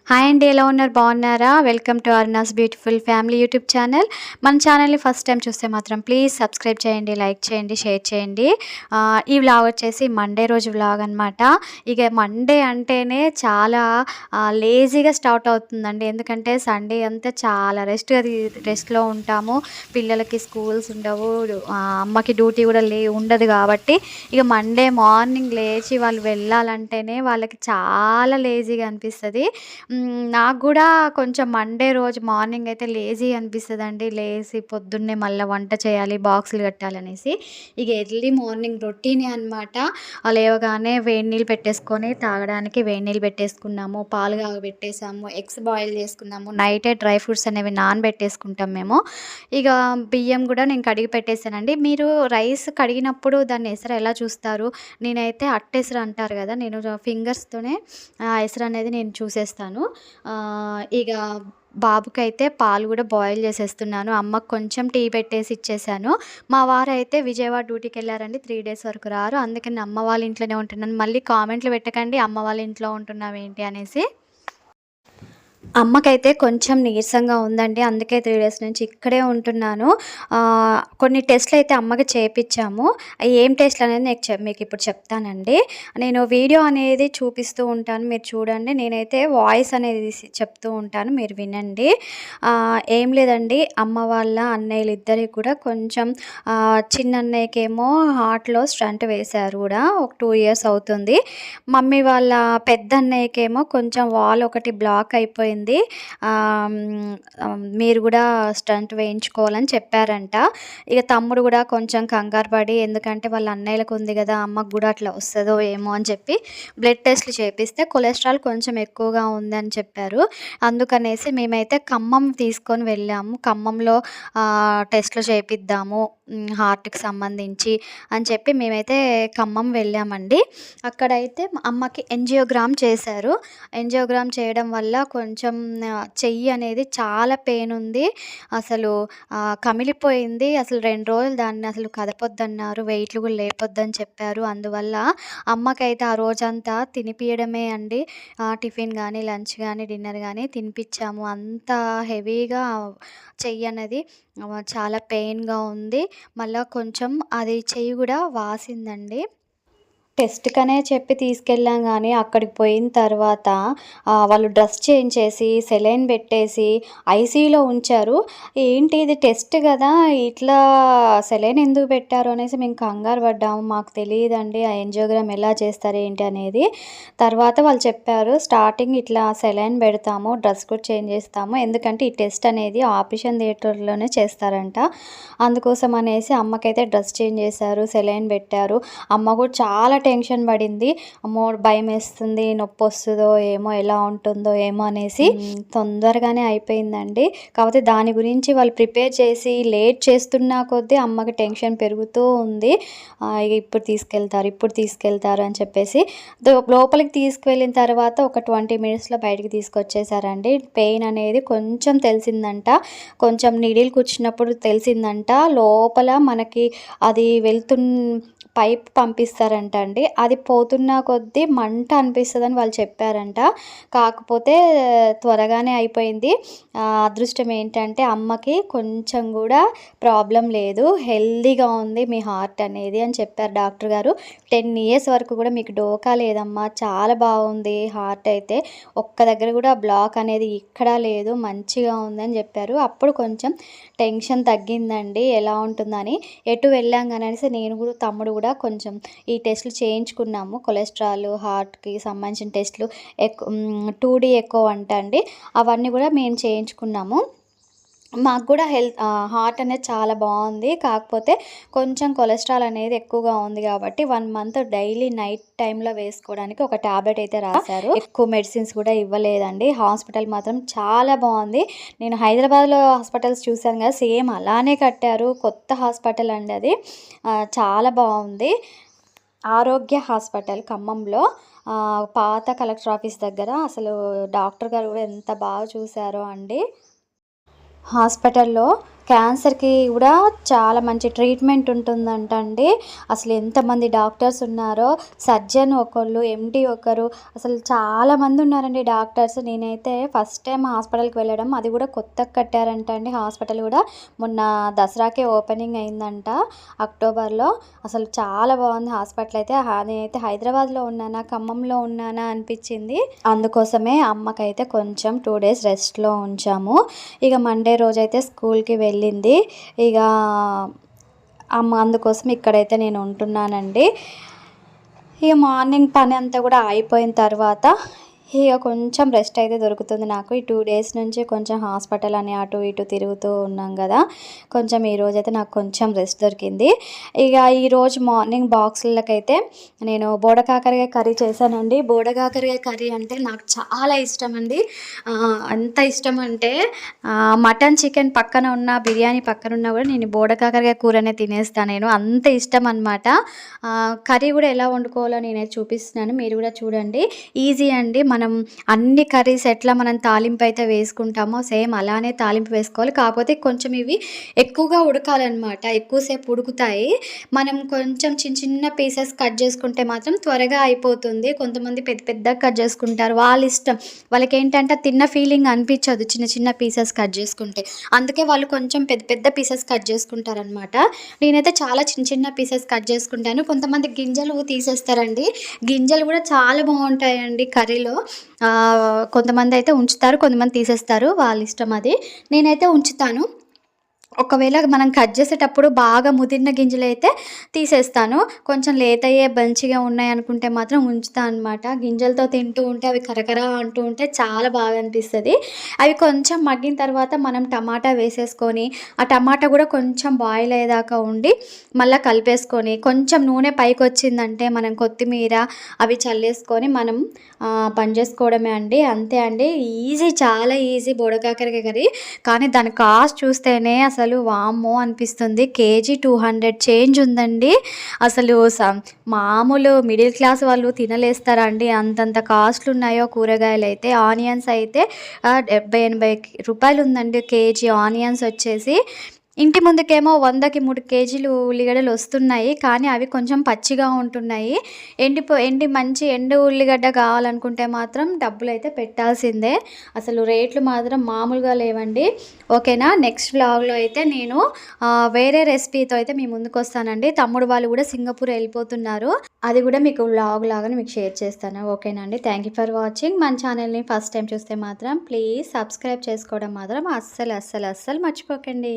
Hi అండి, ఎలా ఉన్నారు? బాగున్నారా? Welcome to Aruna's beautiful family YouTube channel. మన ఛానల్ని ఫస్ట్ టైం చూస్తే మాత్రం ప్లీజ్ సబ్స్క్రైబ్ చేయండి, లైక్ చేయండి, షేర్ చేయండి. ఈ వ్లాగ్ వచ్చేసి మండే రోజు వ్లాగ్ అనమాట. ఇక మండే అంటేనే చాలా లేజీగా స్టార్ట్ అవుతుందండి. ఎందుకంటే సండే అంతా చాలా రెస్ట్లో ఉంటాము. పిల్లలకి స్కూల్స్ ఉండవు, అమ్మకి డ్యూటీ కూడా ఉండదు కాబట్టి ఇక మండే మార్నింగ్ లేచి వాళ్ళు వెళ్ళాలంటేనే వాళ్ళకి చాలా లేజీగా అనిపిస్తుంది. నాకు గూడా కొంచెం మండే రోజు మార్నింగ్ అయితే లేజీ అనిపిస్తదండి. లేసి పొద్దున్నే మళ్ళా వంట చేయాలి, బాక్సులు కట్టాలనేసి. ఇక ఎర్లీ మార్నింగ్ రొటీనే అనమాట. లేవగానే వేడి నీళ్ళు పెట్టేసుకొని తాగడానికి వేడి నీళ్ళు పెట్టేసుకున్నాము, పాలు కాగబెట్టేసాము, ఎగ్స్ బాయిల్ చేసుకున్నాము. నైటే డ్రై ఫ్రూట్స్ అనేవి నానబెట్టేసుకుంటాం మేము. ఇక బియ్యం కూడా నేను కడిగి పెట్టేసానండి. మీరు రైస్ కడిగినప్పుడు దాన్ని ఎసరు ఎలా చూస్తారు? నేనైతే అట్టెసరు అంటారు కదా, నేను ఫింగర్స్తోనే ఎసరు అనేది నేను చూసేస్తాను. ఇక బాబుకైతే పాలు కూడా బాయిల్ చేసేస్తున్నాను. అమ్మకు కొంచెం టీ పెట్టేసి ఇచ్చేసాను. మా వారైతే విజయవాడ డ్యూటీకి వెళ్ళారండి. 3 డేస్ వరకు రారు. అందుకని అమ్మ వాళ్ళ ఇంట్లోనే ఉంటున్నాను. మళ్ళీ కామెంట్లు పెట్టకండి అమ్మ వాళ్ళ ఇంట్లో ఉంటున్నావేంటి అనేసి. అమ్మకైతే కొంచెం నీరసంగా ఉందండి. అందుకే 3 డేస్ నుంచి ఇక్కడే ఉంటున్నాను. కొన్ని టెస్ట్‌లయితే అమ్మకి చేపిచ్చాము. ఏం టెస్ట్‌లనేది మీకు ఇప్పుడు చెప్తానండి. నేను వీడియో అనేది చూపిస్తూ ఉంటాను, మీరు చూడండి. నేనైతే వాయిస్ అనేది చెప్తూ ఉంటాను, మీరు వినండి. ఏం లేదండి, అమ్మ వాళ్ళ అన్నయ్యలిద్దరికి కూడా కొంచెం చిన్నన్నయ్యకేమో హార్ట్‌లో స్టంట్ వేశారు కూడా. ఒక 2 ఇయర్స్ అవుతుంది. మమ్మీ వాళ్ళ పెద్దన్నయ్యకేమో కొంచెం వాల్ ఒకటి బ్లాక్ అయిపోయింది. మీరు కూడా స్టంట్ వేయించుకోవాలని చెప్పారంట. ఇక తమ్ముడు కూడా కొంచెం కంగారు పడి, ఎందుకంటే వాళ్ళ అన్నయ్యలకు ఉంది కదా, అమ్మకు కూడా అట్లా వస్తుందో ఏమో అని చెప్పి బ్లడ్ టెస్ట్లు చేపిస్తే కొలెస్ట్రాల్ కొంచెం ఎక్కువగా ఉందని చెప్పారు. అందుకనేసి మేమైతే ఖమ్మం తీసుకొని వెళ్ళాము. ఖమ్మంలో టెస్ట్లు చేపిద్దాము హార్ట్కి సంబంధించి అని చెప్పి మేమైతే ఖమ్మం వెళ్ళామండి. అక్కడైతే అమ్మకి ఎంజియోగ్రామ్ చేశారు. ఎంజియోగ్రామ్ చేయడం వల్ల కొంచెం చెయ్యి అనేది చాలా పెయిన్ ఉంది. అసలు కమిలిపోయింది. అసలు 2 రోజులు దాన్ని అసలు కదపొద్దన్నారు, వెయిట్లు కూడా లేపొద్దని చెప్పారు. అందువల్ల అమ్మకైతే ఆ రోజంతా తినిపియడమే అండి. టిఫిన్ కానీ, లంచ్ కానీ, డిన్నర్ కానీ తినిపించాము. అంత హెవీగా చెయ్యి అనేది చాలా పెయిన్గా ఉంది. మళ్ళా కొంచెం అది చెయ్యి కూడా వాసిందండి. టెస్ట్‌కనే చెప్పి తీసుకెళ్ళాం గానీ, అక్కడికి పోయిన తర్వాత వాళ్ళు డ్రెస్ చేంజ్ చేసి, సెలైన్ పెట్టేసి, ఐసీయూలో ఉంచారు. ఏంటి ఇది టెస్ట్ గదా, ఇట్లా సెలైన్ ఎందుకు పెట్టారు అనేసి మేము కంగారు పడ్డాము. మాకు తెలీదండి ఆ యాంజియోగ్రామ్ ఎలా చేస్తారు ఏంటి అనేది. తర్వాత వాళ్ళు చెప్పారు, స్టార్టింగ్ ఇట్లా సెలైన్ పెడతాము, డ్రెస్ కూడా చేంజ్ చేస్తాము. ఎందుకంటే ఈ టెస్ట్ అనేది ఆపరేషన్ థియేటర్‌లోనే చేస్తారంట. అందుకోసం అనేసి అమ్మకైతే డ్రెస్ చేంజ్ చేశారు, సెలైన్ పెట్టారు. అమ్మ కూడా చాలా టెన్షన్ పడింది. అమ్మో భయమేస్తుంది, నొప్పొస్తుందో ఏమో, ఎలా ఉంటుందో ఏమో అనేసి. తొందరగానే అయిపోయిందండి. కాకపోతే దాని గురించి వాళ్ళు ప్రిపేర్ చేసి లేట్ చేస్తున్నా కొద్దీ అమ్మకి టెన్షన్ పెరుగుతూ ఉంది. ఇప్పుడు తీసుకెళ్తారు అని చెప్పేసి లోపలికి తీసుకువెళ్ళిన తర్వాత ఒక 20 మినిట్స్లో బయటికి తీసుకొచ్చేసారండి. పెయిన్ అనేది కొంచెం తెలిసిందంట, కొంచెం నీడిల్ కూర్చున్నప్పుడు తెలిసిందంట. లోపల మనకి అది పైప్ పంపిస్తారంట అండి. అది పోతున్న కొద్దీ మంట అనిపిస్తుందని వాళ్ళు చెప్పారంట. కాకపోతే త్వరగానే అయిపోయింది. అదృష్టం ఏంటంటే అమ్మకి కొంచెం కూడా ప్రాబ్లం లేదు, హెల్తీగా ఉంది మీ హార్ట్ అనేది అని చెప్పారు డాక్టర్ గారు. 10 ఇయర్స్ వరకు కూడా మీకు డోకా లేదమ్మా, చాలా బాగుంది హార్ట్ అయితే, ఒక్క దగ్గర కూడా బ్లాక్ అనేది ఇక్కడా లేదు, మంచిగా ఉందని చెప్పారు. అప్పుడు కొంచెం టెన్షన్ తగ్గిందండి, ఎలా ఉంటుందని. ఎటు వెళ్ళాం అనేసి నేను కూడా తమ్ముడు కూడా కొంచెం ఈ టెస్టులు చేయించుకున్నాము. కొలెస్ట్రాల్, హార్ట్కి సంబంధించిన టెస్టులు 2D ఎకో అంట అండి, అవన్నీ కూడా మేము చేయించుకున్నాము. మాకు కూడా హార్ట్ అనేది చాలా బాగుంది. కాకపోతే కొంచెం కొలెస్ట్రాల్ అనేది ఎక్కువగా ఉంది కాబట్టి 1 మంత్ డైలీ నైట్ టైంలో వేసుకోవడానికి ఒక ట్యాబ్లెట్ అయితే రాశారు. ఎక్కువ మెడిసిన్స్ కూడా ఇవ్వలేదండి. హాస్పిటల్ మాత్రం చాలా బాగుంది. నేను హైదరాబాద్లో హాస్పిటల్స్ చూశాను కదా, సేమ్ అలానే కట్టారు. కొత్త హాస్పిటల్ అండి అది, చాలా బాగుంది. ఆరోగ్య హాస్పిటల్ ఖమ్మంలో, పాత కలెక్టర్ ఆఫీస్ దగ్గర. అసలు డాక్టర్ గారు కూడా ఎంత బాగా చూశారో అండి. హాస్పిటల్లో క్యాన్సర్‌కి కూడా చాలా మంచి ట్రీట్మెంట్ ఉంటుందంట అండి. అసలు ఎంతమంది డాక్టర్స్ ఉన్నారో, సర్జన్ ఒకళ్ళు, ఎండీ ఒకరు, అసలు చాలామంది ఉన్నారండి డాక్టర్స్. నేనైతే ఫస్ట్ టైమ్ హాస్పిటల్‌కి వెళ్ళడం, అది కూడా కొత్తగా కట్టారంట అండి హాస్పిటల్ కూడా. మొన్న దసరాకే ఓపెనింగ్ అయిందంట అక్టోబర్‌లో. అసలు చాలా బాగుంది హాస్పిటల్ అయితే. నేనైతే హైదరాబాద్‌లో ఉన్నానా, ఖమ్మంలో ఉన్నానా అనిపించింది. అందుకోసమే అమ్మకైతే కొంచెం 2 డేస్ రెస్ట్‌లో ఉంచాము. ఇక మండే రోజైతే స్కూల్‌కి వెళ్ళింది. ఇక అందుకోసం ఇక్కడైతే నేను ఉంటున్నానండి. ఇక మార్నింగ్ పని అంతా కూడా అయిపోయిన తర్వాత ఇక కొంచెం రెస్ట్ అయితే దొరుకుతుంది నాకు. ఈ 2 డేస్ నుంచి కొంచెం హాస్పిటల్ అని అటు ఇటు తిరుగుతూ ఉన్నాం కదా, కొంచెం ఈరోజైతే నాకు కొంచెం రెస్ట్ దొరికింది. ఇక ఈరోజు మార్నింగ్ బాక్సులకైతే నేను బోడకాకరకాయ కర్రీ చేశానండి. బోడకాకరకాయ కర్రీ అంటే నాకు చాలా ఇష్టం అండి. అంత ఇష్టం అంటే మటన్ చికెన్ పక్కన ఉన్న, బిర్యానీ పక్కన ఉన్నా కూడా నేను బోడకాకరకాయ కూరనే తినేస్తాను. నేను అంత ఇష్టం అనమాట. కర్రీ కూడా ఎలా వండుకోవాలో నేనైతే చూపిస్తున్నాను, మీరు కూడా చూడండి. ఈజీ అండి. మనం అన్ని కర్రీస్ ఎట్లా మనం తాలింపు అయితే వేసుకుంటామో సేమ్ అలానే తాలింపు వేసుకోవాలి. కాకపోతే కొంచెం ఇవి ఎక్కువగా ఉడకాలన్నమాట, ఎక్కువసేపు ఉడుకుతాయి. మనం కొంచెం చిన్న చిన్న పీసెస్ కట్ చేసుకుంటే మాత్రం త్వరగా అయిపోతుంది. కొంతమంది పెద్ద పెద్దగా కట్ చేసుకుంటారు, వాళ్ళ ఇష్టం. వాళ్ళకేంటంటే తిన్న ఫీలింగ్ అనిపించదు చిన్న చిన్న పీసెస్ కట్ చేసుకుంటే. అందుకే వాళ్ళు కొంచెం పెద్ద పెద్ద పీసెస్ కట్ చేసుకుంటారనమాట. నేనైతే చాలా చిన్న చిన్న పీసెస్ కట్ చేసుకుంటాను. కొంతమంది గింజలు తీసేస్తారండి. గింజలు కూడా చాలా బాగుంటాయండి కర్రీలో. కొంతమంది అయితే ఉంచుతారు, కొంతమంది తీసేస్తారు, వాళ్ళ ఇష్టం అది. నేనైతే ఉంచుతాను. ఒకవేళ మనం కట్ చేసేటప్పుడు బాగా ముదిరిన గింజలైతే తీసేస్తాను. కొంచెం లేతయ్యే మంచిగా ఉన్నాయనుకుంటే మాత్రం ఉంచుతా అనమాట. గింజలతో తింటూ ఉంటే అవి కరకర అంటూ ఉంటే చాలా బాగా అనిపిస్తుంది. అవి కొంచెం మగ్గిన తర్వాత మనం టమాటా వేసేసుకొని, ఆ టమాటా కూడా కొంచెం బాయిల్ అయ్యేదాకా ఉండి మళ్ళీ కలిపేసుకొని, కొంచెం నూనె పైకి వచ్చిందంటే మనం కొత్తిమీర అవి చల్లేసుకొని మనం పని చేసుకోవడమే అండి. అంతే అండి. ఈజీ, చాలా ఈజీ బోడకాకరకాయ కర్రీ. కానీ దాని కాస్ట్ చూస్తేనే అసలు వామ్మో అనిపిస్తుంది. కేజీ 200 చేంజ్ ఉందండి. అసలు మామూలు మిడిల్ క్లాస్ వాళ్ళు తినలేస్తారా అండి? అంతంత కాస్ట్లు ఉన్నాయో కూరగాయలు అయితే. ఆనియన్స్ అయితే 70-80 రూపాయలు ఉందండి కేజీ ఆనియన్స్ వచ్చేసి. ఇంటి ముందుకేమో 100కి 3 కేజీలు ఉల్లిగడ్డలు వస్తున్నాయి, కానీ అవి కొంచెం పచ్చిగా ఉంటున్నాయి. మంచి ఎండు ఉల్లిగడ్డ కావాలనుకుంటే మాత్రం డబ్బులైతే పెట్టాల్సిందే. అసలు రేట్లు మాత్రం మామూలుగా లేవండి. ఓకేనా, నెక్స్ట్ వ్లాగ్లో అయితే నేను వేరే రెసిపీతో అయితే మీ ముందుకు వస్తానండి. తమ్ముడు వాళ్ళు కూడా సింగపూర్ వెళ్ళిపోతున్నారు, అది కూడా మీకు వ్లాగ్ లాగా మీకు షేర్ చేస్తాను. ఓకేనా అండి. Thank you for watching. మన ఛానల్ని ఫస్ట్ టైం చూస్తే మాత్రం ప్లీజ్ సబ్స్క్రైబ్ చేసుకోవడం మాత్రం అస్సలు మర్చిపోకండి.